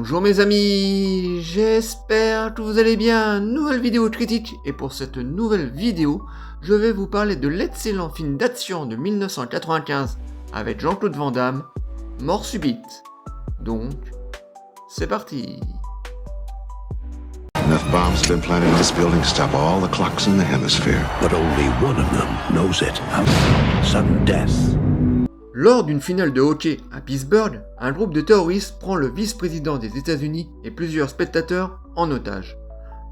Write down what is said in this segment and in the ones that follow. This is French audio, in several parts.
Bonjour mes amis, j'espère que vous allez bien. Nouvelle vidéo critique, et pour cette nouvelle vidéo, je vais vous parler de l'excellent film d'action de 1995 avec Jean-Claude Van Damme, Mort subite. Donc, c'est parti. Enough bombs have been planted in this building to stop all the clocks in the hemisphere. But only one of them knows it. Sudden death. Lors d'une finale de hockey à Pittsburgh, un groupe de terroristes prend le vice-président des États-Unis et plusieurs spectateurs en otage.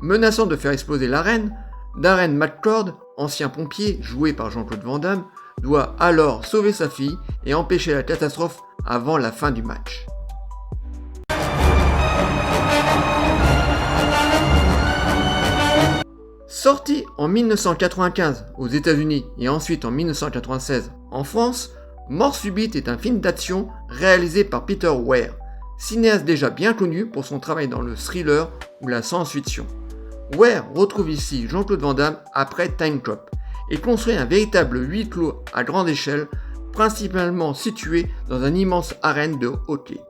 Menaçant de faire exploser l'arène, Darren McCord, ancien pompier joué par Jean-Claude Van Damme, doit alors sauver sa fille et empêcher la catastrophe avant la fin du match. Sorti en 1995 aux États-Unis et ensuite en 1996 en France, Mort subite est un film d'action réalisé par Peter Weir, cinéaste déjà bien connu pour son travail dans le thriller ou la science-fiction. Weir retrouve ici Jean-Claude Van Damme après Time Cop et construit un véritable huis clos à grande échelle, principalement situé dans un immense arène de hockey.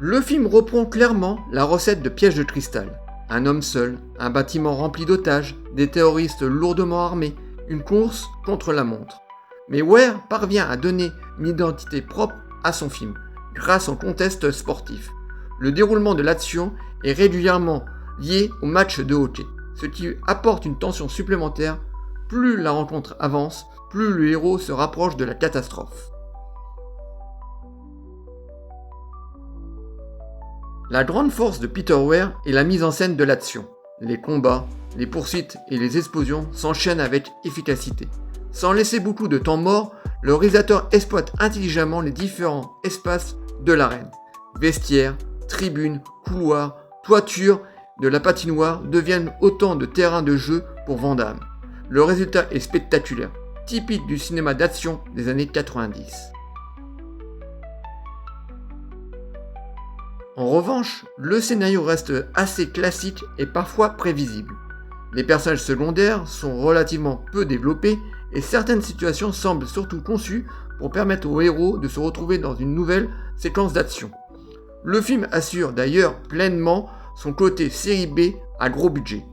Le film reprend clairement la recette de Piège de cristal. Un homme seul, un bâtiment rempli d'otages, des terroristes lourdement armés, une course contre la montre. Mais Weir parvient à donner une identité propre à son film, grâce au contexte sportif. Le déroulement de l'action est régulièrement lié au match de hockey, ce qui apporte une tension supplémentaire. Plus la rencontre avance, plus le héros se rapproche de la catastrophe. La grande force de Peter Weir est la mise en scène de l'action. Les combats, les poursuites et les explosions s'enchaînent avec efficacité. Sans laisser beaucoup de temps mort, le réalisateur exploite intelligemment les différents espaces de l'arène. Vestiaires, tribunes, couloirs, toitures de la patinoire deviennent autant de terrains de jeu pour Van Damme. Le résultat est spectaculaire, typique du cinéma d'action des années 90. En revanche, le scénario reste assez classique et parfois prévisible. Les personnages secondaires sont relativement peu développés et certaines situations semblent surtout conçues pour permettre au héros de se retrouver dans une nouvelle séquence d'action. Le film assure d'ailleurs pleinement son côté série B à gros budget.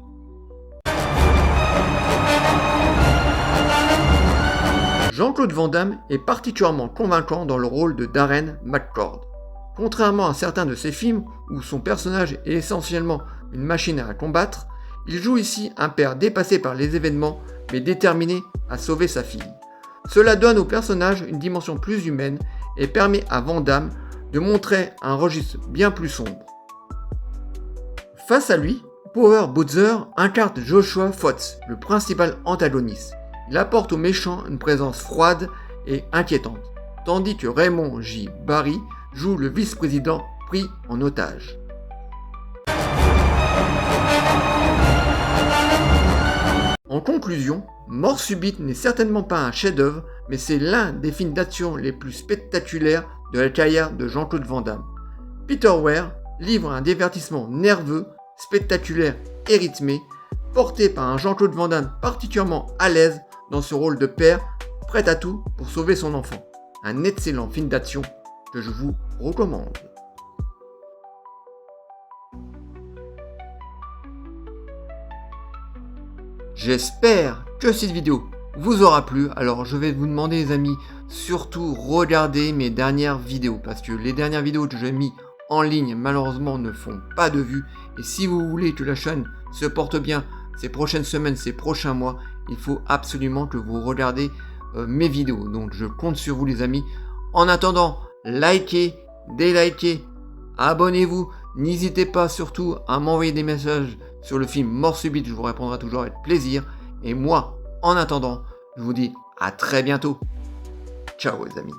Jean-Claude Van Damme est particulièrement convaincant dans le rôle de Darren McCord. Contrairement à certains de ses films où son personnage est essentiellement une machine à combattre, il joue ici un père dépassé par les événements mais déterminé à sauver sa fille. Cela donne au personnage une dimension plus humaine et permet à Van Damme de montrer un registre bien plus sombre. Face à lui, Power Butcher incarne Joshua Fox, le principal antagoniste. Il apporte au méchant une présence froide et inquiétante, tandis que Raymond J. Barry joue le vice-président pris en otage. En conclusion, Mort subite n'est certainement pas un chef-d'œuvre, mais c'est l'un des films d'action les plus spectaculaires de la carrière de Jean-Claude Van Damme. Peter Weir livre un divertissement nerveux, spectaculaire et rythmé, porté par un Jean-Claude Van Damme particulièrement à l'aise dans ce rôle de père, prêt à tout pour sauver son enfant. Un excellent film d'action que je vous recommande. J'espère que cette vidéo vous aura plu. Alors je vais vous demander les amis, surtout regardez mes dernières vidéos parce que les dernières vidéos que j'ai mis en ligne malheureusement ne font pas de vues. Et si vous voulez que la chaîne se porte bien ces prochaines semaines, ces prochains mois, il faut absolument que vous regardez mes vidéos. Donc je compte sur vous les amis. En attendant, likez, délikez, abonnez-vous, n'hésitez pas surtout à m'envoyer des messages sur le film Mort subite, je vous répondrai toujours avec plaisir. Et moi, en attendant, je vous dis à très bientôt. Ciao les amis.